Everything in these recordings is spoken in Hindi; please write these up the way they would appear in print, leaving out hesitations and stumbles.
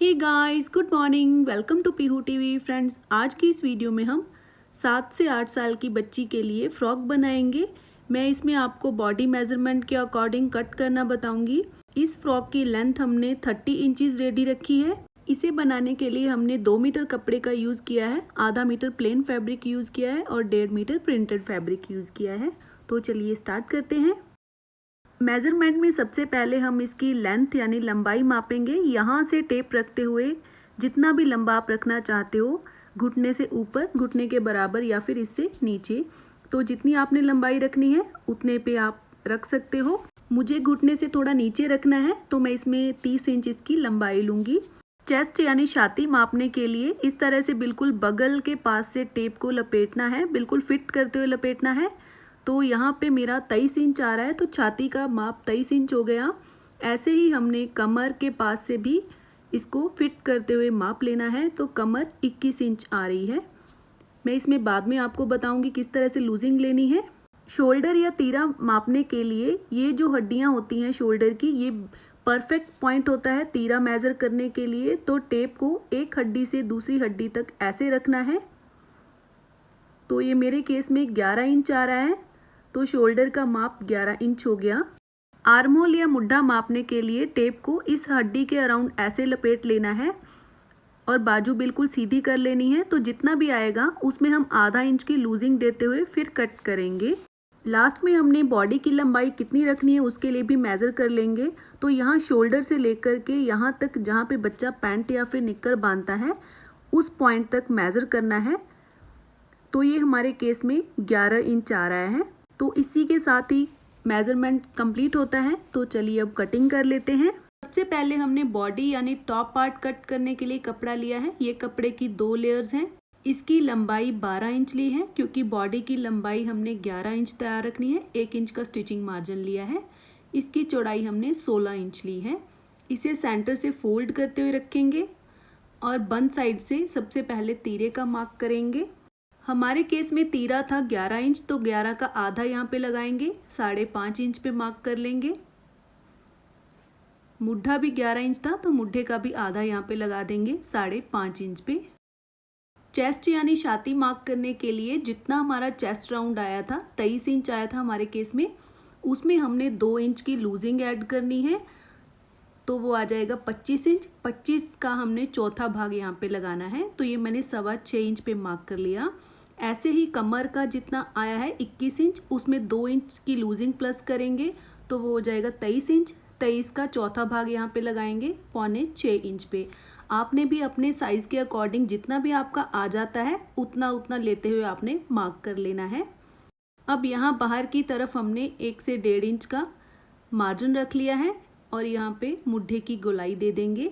Hey guys, good morning. Welcome to Pihu TV. Friends, आज की इस वीडियो में हम 7 से 8 साल की बच्ची के लिए फ्रॉक बनाएंगे। मैं इसमें आपको बॉडी मेजरमेंट के अकॉर्डिंग कट करना बताऊंगी। इस फ्रॉक की लेंथ हमने 30 इंचज़ रेडी रखी है। इसे बनाने के लिए हमने 2 मीटर कपड़े का यूज़ किया है, आधा मीटर प्लेन फैब्रिक यूज़ किया है और 1.5 मीटर प्रिंटेड फैब्रिक यूज़ किया है। तो चलिए स्टार्ट करते हैं। मेज़रमेंट में सबसे पहले हम इसकी लेंथ यानी लंबाई मापेंगे। यहाँ से टेप रखते हुए जितना भी लंबा आप रखना चाहते हो, घुटने से ऊपर, घुटने के बराबर या फिर इससे नीचे, तो जितनी आपने लंबाई रखनी है उतने पे आप रख सकते हो। मुझे घुटने से थोड़ा नीचे रखना है तो मैं इसमें 30 इंच इसकी लंबाई लूँगी। चेस्ट यानी छाती मापने के लिए इस तरह से बिल्कुल बगल के पास से टेप को लपेटना है, बिल्कुल फिट करते हुए लपेटना है। तो यहाँ पे मेरा 23 इंच आ रहा है, तो छाती का माप 23 इंच हो गया। ऐसे ही हमने कमर के पास से भी इसको फिट करते हुए माप लेना है, तो कमर 21 इंच आ रही है। मैं इसमें बाद में आपको बताऊंगी किस तरह से लूजिंग लेनी है। शोल्डर या तीरा मापने के लिए ये जो हड्डियाँ होती हैं शोल्डर की, ये परफेक्ट पॉइंट होता है तीरा मेज़र करने के लिए। तो टेप को एक हड्डी से दूसरी हड्डी तक ऐसे रखना है। तो ये मेरे केस में 11 इंच आ रहा है, तो शोल्डर का माप 11 इंच हो गया। आर्म होल या मुड्ढा मापने के लिए टेप को इस हड्डी के अराउंड ऐसे लपेट लेना है और बाजू बिल्कुल सीधी कर लेनी है। तो जितना भी आएगा उसमें हम आधा इंच की लूजिंग देते हुए फिर कट करेंगे। लास्ट में हमने बॉडी की लंबाई कितनी रखनी है उसके लिए भी मेज़र कर लेंगे। तो यहाँ शोल्डर से लेकर के यहाँ तक जहाँ पे बच्चा पैंट या फिर निक्कर बांधता है उस पॉइंट तक मेज़र करना है। तो ये हमारे केस में 11 इंच आ रहा है। तो इसी के साथ ही मेज़रमेंट कंप्लीट होता है। तो चलिए अब कटिंग कर लेते हैं। सबसे पहले हमने बॉडी यानी टॉप पार्ट कट करने के लिए कपड़ा लिया है। ये कपड़े की 2 लेयर्स हैं। इसकी लंबाई 12 इंच ली है, क्योंकि बॉडी की लंबाई हमने 11 इंच तैयार रखनी है। 1 इंच का स्टिचिंग मार्जिन लिया है। इसकी चौड़ाई हमने 16 इंच ली है। इसे सेंटर से फोल्ड करते हुए रखेंगे और बंद साइड से सबसे पहले तीरे का मार्क करेंगे। हमारे केस में तीरा था 11 इंच, तो 11 का आधा यहाँ पे लगाएंगे, 5.5 इंच पे मार्क कर लेंगे। मुड्ढा भी 11 इंच था, तो मुड्ढे का भी आधा यहाँ पे लगा देंगे, 5.5 इंच पे। चेस्ट यानी छाती मार्क करने के लिए जितना हमारा चेस्ट राउंड आया था, 23 इंच आया था हमारे केस में, उसमें हमने 2 इंच की लूजिंग ऐड करनी है। तो वो आ जाएगा 25 इंच। 25 का हमने चौथा भाग यहाँ पे लगाना है, तो ये मैंने 6.25 इंच पे मार्क कर लिया। ऐसे ही कमर का जितना आया है 21 इंच, उसमें 2 इंच की लूजिंग प्लस करेंगे, तो वो हो जाएगा 23 इंच। 23 का चौथा भाग यहाँ पे लगाएंगे 6.25 इंच पे। आपने भी अपने साइज़ के अकॉर्डिंग जितना भी आपका आ जाता है उतना उतना लेते हुए आपने मार्क कर लेना है। अब यहाँ बाहर की तरफ हमने 1 से 1.5 इंच का मार्जिन रख लिया है और यहाँ पे मुड्ढे की गोलाई दे देंगे।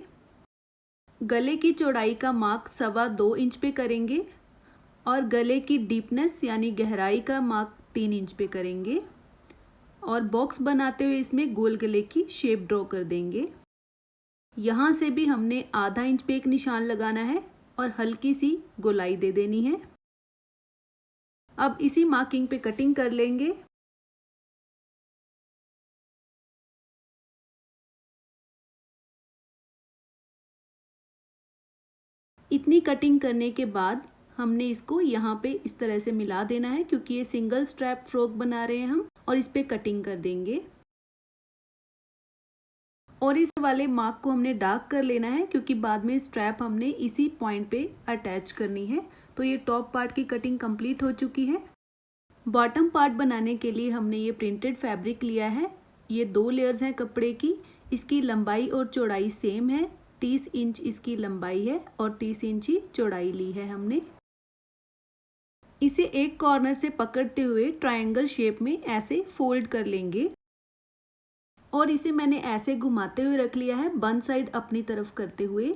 गले की चौड़ाई का मार्क 2.25 इंच पे करेंगे और गले की डीपनेस यानी गहराई का मार्क 3 इंच पे करेंगे और बॉक्स बनाते हुए इसमें गोल गले की शेप ड्रॉ कर देंगे। यहाँ से भी हमने आधा इंच पे एक निशान लगाना है और हल्की सी गोलाई दे देनी है। अब इसी मार्किंग पे कटिंग कर लेंगे। इतनी कटिंग करने के बाद हमने इसको यहाँ पे इस तरह से मिला देना है, क्योंकि ये सिंगल स्ट्रैप फ्रॉक बना रहे हैं हम, और इस पे कटिंग कर देंगे। और इस वाले मार्क को हमने डार्क कर लेना है, क्योंकि बाद में स्ट्रैप हमने इसी पॉइंट पे अटैच करनी है। तो ये टॉप पार्ट की कटिंग कंप्लीट हो चुकी है। बॉटम पार्ट बनाने के लिए हमने ये प्रिंटेड फैब्रिक लिया है। ये 2 लेयर्स हैं कपड़े की। इसकी लंबाई और चौड़ाई सेम है, 30 इंच इसकी लंबाई है और 30 इंच ही चौड़ाई ली है हमने। इसे एक कॉर्नर से पकड़ते हुए ट्रायंगल शेप में ऐसे फोल्ड कर लेंगे और इसे मैंने ऐसे घुमाते हुए रख लिया है, बंद साइड अपनी तरफ करते हुए।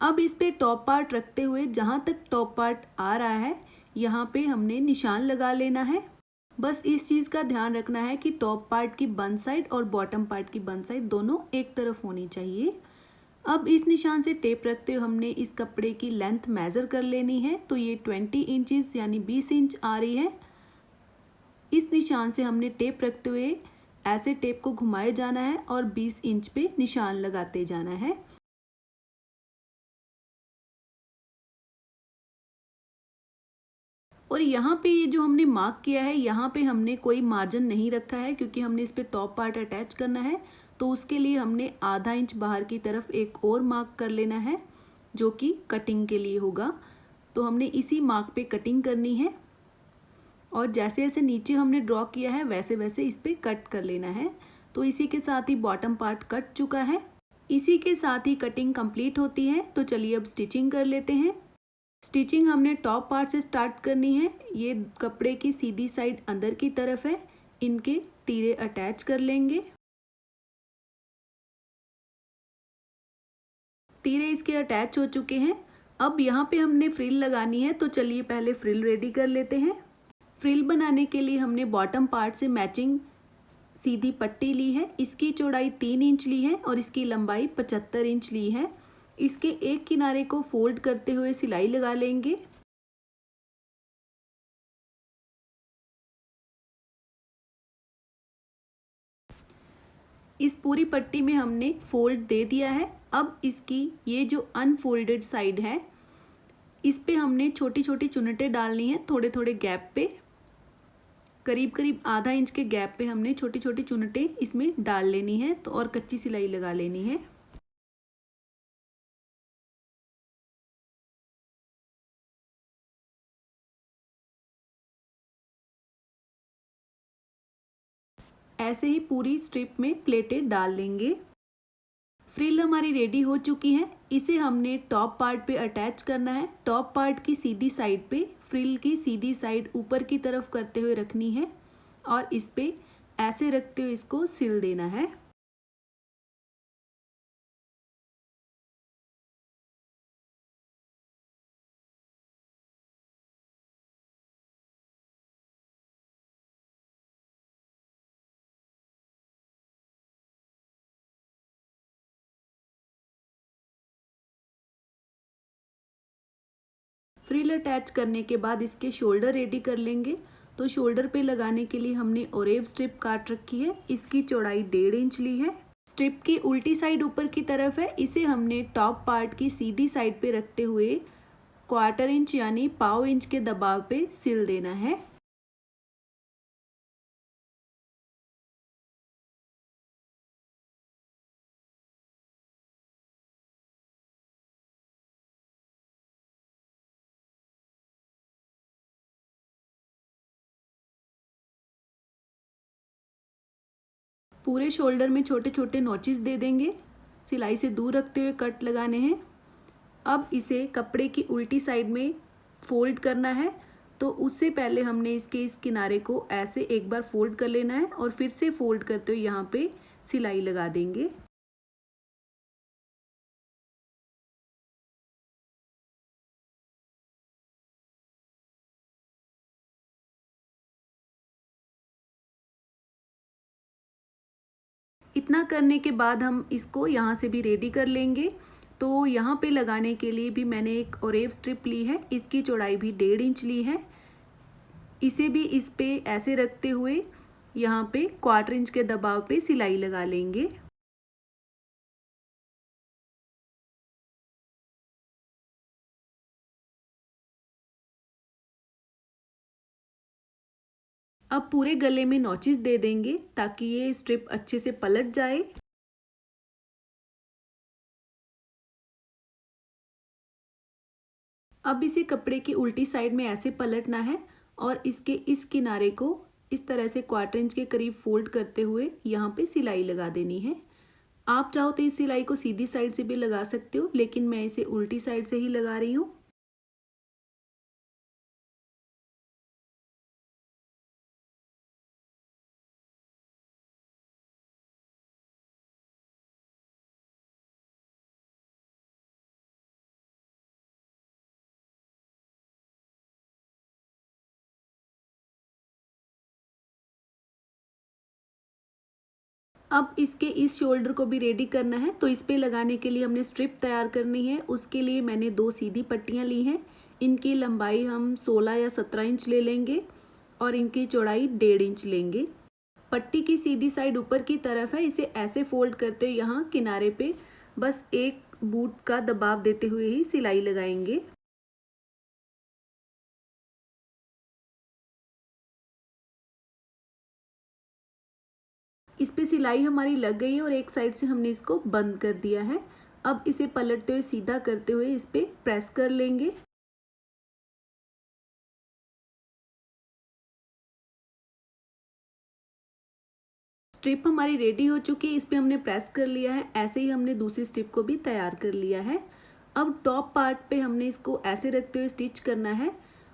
अब इस पे टॉप पार्ट रखते हुए जहाँ तक टॉप पार्ट आ रहा है यहाँ पे हमने निशान लगा लेना है। बस इस चीज़ का ध्यान रखना है कि टॉप पार्ट की बंद साइड और बॉटम पार्ट की बंद साइड दोनों एक तरफ होनी चाहिए। अब इस निशान से टेप रखते हुए हमने इस कपड़े की लेंथ मेज़र कर लेनी है। तो ये 20 इंचज़ यानी 20 इंच आ रही है। इस निशान से हमने टेप रखते हुए ऐसे टेप को घुमाए जाना है और 20 इंच पे निशान लगाते जाना है। और यहाँ पे ये जो हमने मार्क किया है, यहाँ पे हमने कोई मार्जिन नहीं रखा है क्योंकि हमने इस पे टॉप पार्ट अटैच करना है। तो उसके लिए हमने आधा इंच बाहर की तरफ एक और मार्क कर लेना है जो कि कटिंग के लिए होगा। तो हमने इसी मार्क पे कटिंग करनी है और जैसे जैसे नीचे हमने ड्रॉ किया है वैसे वैसे इस पे कट कर लेना है। तो इसी के साथ ही बॉटम पार्ट कट चुका है। इसी के साथ ही कटिंग कंप्लीट होती है। तो चलिए अब स्टिचिंग कर लेते हैं। स्टिचिंग हमने टॉप पार्ट से स्टार्ट करनी है। ये कपड़े की सीधी साइड अंदर की तरफ है, इनके तीरे अटैच कर लेंगे। तीरे इसके अटैच हो चुके हैं। अब यहाँ पे हमने फ्रिल लगानी है, तो चलिए पहले फ्रिल रेडी कर लेते हैं। फ्रिल बनाने के लिए हमने बॉटम पार्ट से मैचिंग सीधी पट्टी ली है। इसकी चौड़ाई 3 इंच ली है और इसकी लंबाई 75 इंच ली है। इसके एक किनारे को फोल्ड करते हुए सिलाई लगा लेंगे। इस पूरी पट्टी में हमने फोल्ड दे दिया है। अब इसकी ये जो अनफोल्डेड साइड है, इस पे हमने छोटी छोटी चुनटें डालनी है। थोड़े थोड़े गैप पे, करीब करीब आधा इंच के गैप पे हमने छोटी छोटी चुनटें इसमें डाल लेनी है। तो और कच्ची सिलाई लगा लेनी है। ऐसे ही पूरी स्ट्रिप में प्लेटें डाल लेंगे। फ्रिल हमारी रेडी हो चुकी है। इसे हमने टॉप पार्ट पे अटैच करना है। टॉप पार्ट की सीधी साइड पे फ्रिल की सीधी साइड ऊपर की तरफ करते हुए रखनी है और इस पे ऐसे रखते हुए इसको सिल देना है। फ्रिल अटैच करने के बाद इसके शोल्डर रेडी कर लेंगे। तो शोल्डर पे लगाने के लिए हमने ओरेव स्ट्रिप काट रखी है। इसकी चौड़ाई 1.5 इंच ली है। स्ट्रिप की उल्टी साइड ऊपर की तरफ है। इसे हमने टॉप पार्ट की सीधी साइड पे रखते हुए 1/4 इंच यानी पाव इंच के दबाव पे सिल देना है। पूरे शोल्डर में छोटे छोटे नोचेस दे देंगे। सिलाई से दूर रखते हुए कट लगाने हैं। अब इसे कपड़े की उल्टी साइड में फोल्ड करना है। तो उससे पहले हमने इसके इस किनारे को ऐसे एक बार फोल्ड कर लेना है और फिर से फोल्ड करते हुए यहाँ पे सिलाई लगा देंगे। इतना करने के बाद हम इसको यहाँ से भी रेडी कर लेंगे। तो यहाँ पे लगाने के लिए भी मैंने एक ओरेव स्ट्रिप ली है। इसकी चौड़ाई भी 1.5 इंच ली है। इसे भी इस पे ऐसे रखते हुए यहाँ पे 1/4 इंच के दबाव पे सिलाई लगा लेंगे। अब पूरे गले में नॉचेस दे देंगे ताकि ये स्ट्रिप अच्छे से पलट जाए। अब इसे कपड़े की उल्टी साइड में ऐसे पलटना है और इसके इस किनारे को इस तरह से 1/4 इंच के करीब फोल्ड करते हुए यहाँ पे सिलाई लगा देनी है। आप चाहो तो इस सिलाई को सीधी साइड से भी लगा सकते हो, लेकिन मैं इसे उल्टी साइड से ही लगा रही हूँ। अब इसके इस शोल्डर को भी रेडी करना है। तो इस पे लगाने के लिए हमने स्ट्रिप तैयार करनी है। उसके लिए मैंने 2 सीधी पट्टियाँ ली हैं। इनकी लंबाई हम 16 या 17 इंच ले लेंगे और इनकी चौड़ाई 1.5 इंच लेंगे। पट्टी की सीधी साइड ऊपर की तरफ है, इसे ऐसे फोल्ड करते हुए यहाँ किनारे पे बस एक बूट का दबाव देते हुए ही सिलाई लगाएंगे। इस पे सिलाई हमारी लग गई है और एक साइड से हमने इसको बंद कर दिया है। अब इसे पलटते हुए सीधा करते हुए इस पे प्रेस कर लेंगे। स्ट्रिप हमारी रेडी हो चुकी है, इस पे हमने प्रेस कर लिया है। ऐसे ही हमने दूसरी स्ट्रिप को भी तैयार कर लिया है। अब टॉप पार्ट पे हमने इसको ऐसे रखते हुए स्टिच करना है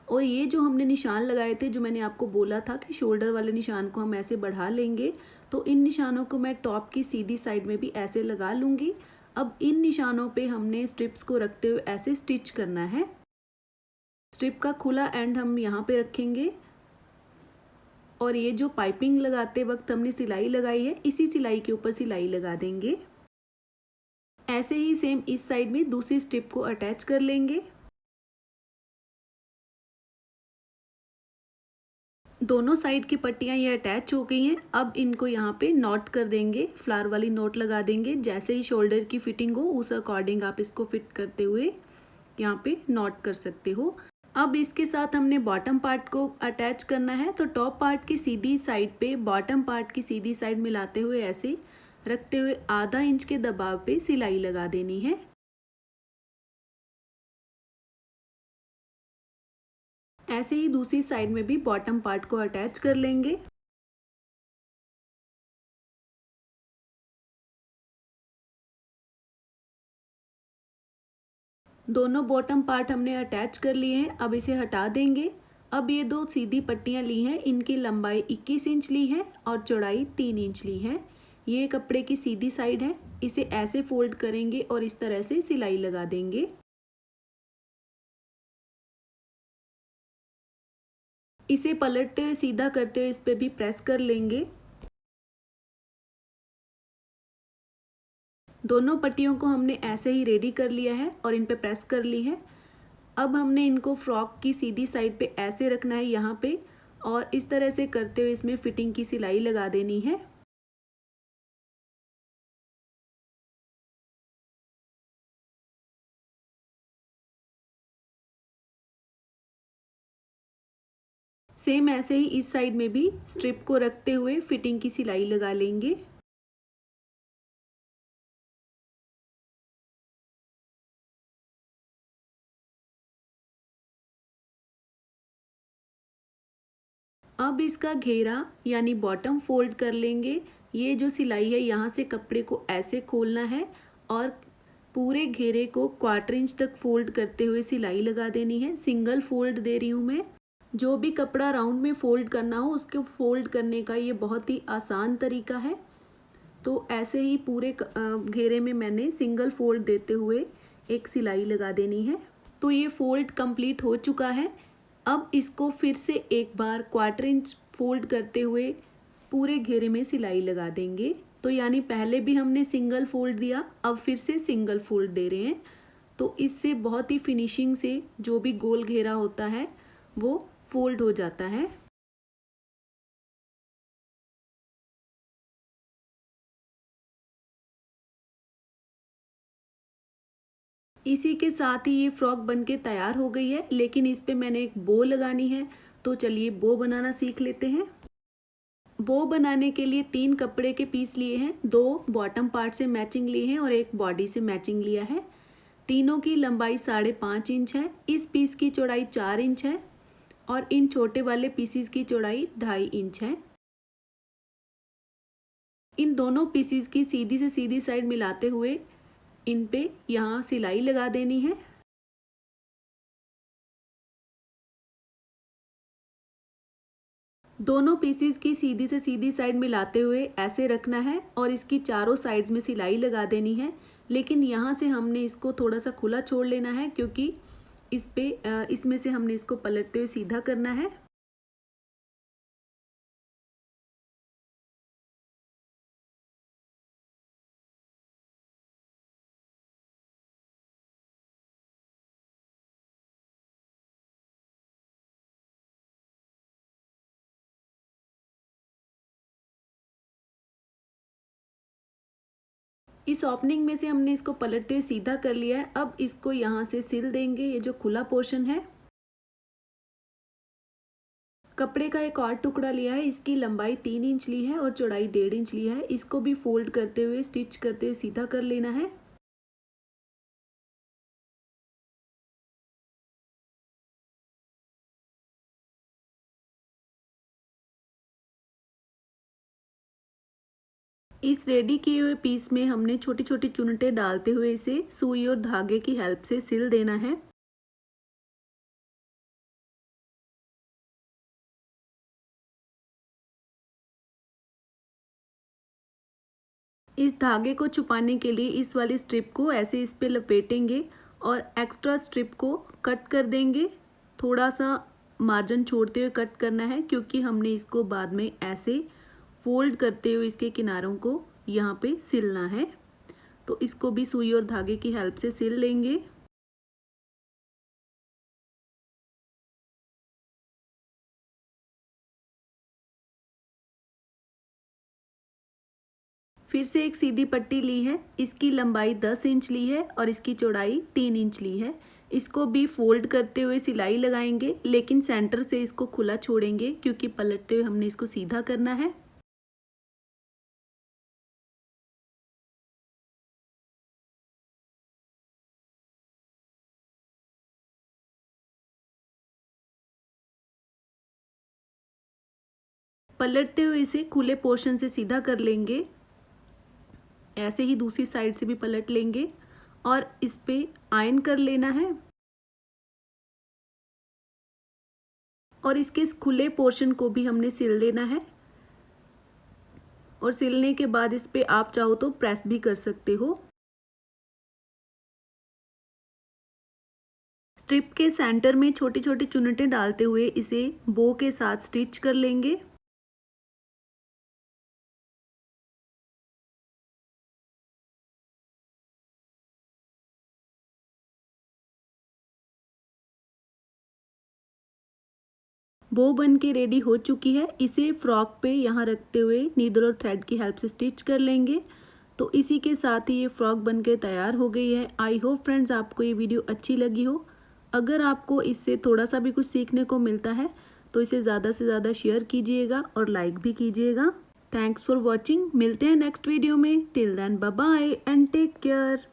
और ये जो हमने निशान लगाए थे, जो मैंने आपको बोला था कि शोल्डर वाले निशान को हम ऐसे बढ़ा लेंगे, तो इन निशानों को मैं टॉप की सीधी साइड में भी ऐसे लगा लूँगी। अब इन निशानों पे हमने स्ट्रिप्स को रखते हुए ऐसे स्टिच करना है। स्ट्रिप का खुला एंड हम यहाँ पे रखेंगे और ये जो पाइपिंग लगाते वक्त हमने सिलाई लगाई है, इसी सिलाई के ऊपर सिलाई लगा देंगे। ऐसे ही सेम इस साइड में दूसरी स्ट्रिप को अटैच कर लेंगे। दोनों साइड की पट्टियां ये अटैच हो गई हैं। अब इनको यहाँ पे नॉट कर देंगे, फ्लावर वाली नोट लगा देंगे। जैसे ही शोल्डर की फिटिंग हो उस अकॉर्डिंग आप इसको फिट करते हुए यहाँ पे नॉट कर सकते हो। अब इसके साथ हमने बॉटम पार्ट को अटैच करना है, तो टॉप पार्ट की सीधी साइड पे बॉटम पार्ट की सीधी साइड मिलाते हुए ऐसे रखते हुए आधा इंच के दबाव पे सिलाई लगा देनी है। ऐसे ही दूसरी साइड में भी बॉटम पार्ट को अटैच कर लेंगे। दोनों बॉटम पार्ट हमने अटैच कर लिए हैं, अब इसे हटा देंगे। अब ये दो सीधी पट्टियां ली हैं, इनकी लंबाई 21 इंच ली है और चौड़ाई 3 इंच ली है। ये कपड़े की सीधी साइड है, इसे ऐसे फोल्ड करेंगे और इस तरह से सिलाई लगा देंगे। इसे पलटते हुए सीधा करते हुए इस पे भी प्रेस कर लेंगे। दोनों पट्टियों को हमने ऐसे ही रेडी कर लिया है और इन पे प्रेस कर ली है। अब हमने इनको फ्रॉक की सीधी साइड पे ऐसे रखना है यहाँ पे और इस तरह से करते हुए इसमें फिटिंग की सिलाई लगा देनी है। सेम ऐसे ही इस साइड में भी स्ट्रिप को रखते हुए फिटिंग की सिलाई लगा लेंगे। अब इसका घेरा यानी बॉटम फोल्ड कर लेंगे। ये जो सिलाई है यहाँ से कपड़े को ऐसे खोलना है और पूरे घेरे को 1/4 इंच तक फोल्ड करते हुए सिलाई लगा देनी है। सिंगल फोल्ड दे रही हूँ मैं। जो भी कपड़ा राउंड में फोल्ड करना हो उसको फोल्ड करने का ये बहुत ही आसान तरीका है। तो ऐसे ही पूरे घेरे में मैंने सिंगल फोल्ड देते हुए एक सिलाई लगा देनी है। तो ये फोल्ड कंप्लीट हो चुका है। अब इसको फिर से एक बार 1/4 इंच फोल्ड करते हुए पूरे घेरे में सिलाई लगा देंगे। तो यानी पहले भी हमने सिंगल फोल्ड दिया, अब फिर से सिंगल फोल्ड दे रहे हैं। तो इससे बहुत ही फिनिशिंग से जो भी गोल घेरा होता है वो फोल्ड हो जाता है। इसी के साथ ही ये फ्रॉक बनके तैयार हो गई है, लेकिन इस पे मैंने एक बो लगानी है। तो चलिए बो बनाना सीख लेते हैं। बो बनाने के लिए 3 कपड़े के पीस लिए हैं, 2 बॉटम पार्ट से मैचिंग लिए हैं और एक बॉडी से मैचिंग लिया है। तीनों की लंबाई 5.5 इंच है। इस पीस की चौड़ाई 4 इंच है और इन छोटे वाले पीसीस की चौड़ाई 2.5 इंच है। इन दोनों पीसीस की सीधी से सीधी साइड मिलाते हुए इन पे यहाँ सिलाई लगा देनी है। दोनों पीसीस की सीधी से सीधी साइड मिलाते हुए ऐसे रखना है और इसकी चारों साइड्स में सिलाई लगा देनी है। लेकिन यहाँ से हमने इसको थोड़ा सा खुला छोड़ लेना है, क्योंकि इसमें से हमने इसको पलटते हुए सीधा करना है। इस ओपनिंग में से हमने इसको पलटते हुए सीधा कर लिया है। अब इसको यहाँ से सिल देंगे, ये जो खुला पोर्शन है। कपड़े का एक और टुकड़ा लिया है, इसकी लंबाई 3 इंच ली है और चौड़ाई 1.5 इंच ली है। इसको भी फोल्ड करते हुए स्टिच करते हुए सीधा कर लेना है। इस रेडी किए हुए पीस में हमने छोटी छोटी चुनटे डालते हुए इसे सुई और धागे की हेल्प से सिल देना है। इस धागे को छुपाने के लिए इस वाली स्ट्रिप को ऐसे इस पे लपेटेंगे और एक्स्ट्रा स्ट्रिप को कट कर देंगे। थोड़ा सा मार्जिन छोड़ते हुए कट करना है, क्योंकि हमने इसको बाद में ऐसे फोल्ड करते हुए इसके किनारों को यहाँ पे सिलना है। तो इसको भी सुई और धागे की हेल्प से सिल लेंगे। फिर से एक सीधी पट्टी ली है, इसकी लंबाई 10 इंच ली है और इसकी चौड़ाई 3 इंच ली है। इसको भी फोल्ड करते हुए सिलाई लगाएंगे, लेकिन सेंटर से इसको खुला छोड़ेंगे क्योंकि पलटते हुए हमने इसको सीधा करना है। पलटते हुए इसे खुले पोर्शन से सीधा कर लेंगे। ऐसे ही दूसरी साइड से भी पलट लेंगे और इस पे आयरन कर लेना है। और इसके इस खुले पोर्शन को भी हमने सिल लेना है। और सिलने के बाद इस पे आप चाहो तो प्रेस भी कर सकते हो। स्ट्रिप के सेंटर में छोटी छोटी चुनटें डालते हुए इसे बो के साथ स्टिच कर लेंगे। बो बन के रेडी हो चुकी है। इसे फ्रॉक पे यहाँ रखते हुए नीडल और थ्रेड की हेल्प से स्टिच कर लेंगे। तो इसी के साथ ही ये फ्रॉक बन के तैयार हो गई है। आई होप फ्रेंड्स आपको ये वीडियो अच्छी लगी हो। अगर आपको इससे थोड़ा सा भी कुछ सीखने को मिलता है तो इसे ज़्यादा से ज़्यादा शेयर कीजिएगा और लाइक भी कीजिएगा। Thanks for watching. मिलते हैं नेक्स्ट वीडियो में। Till then bye bye and take care.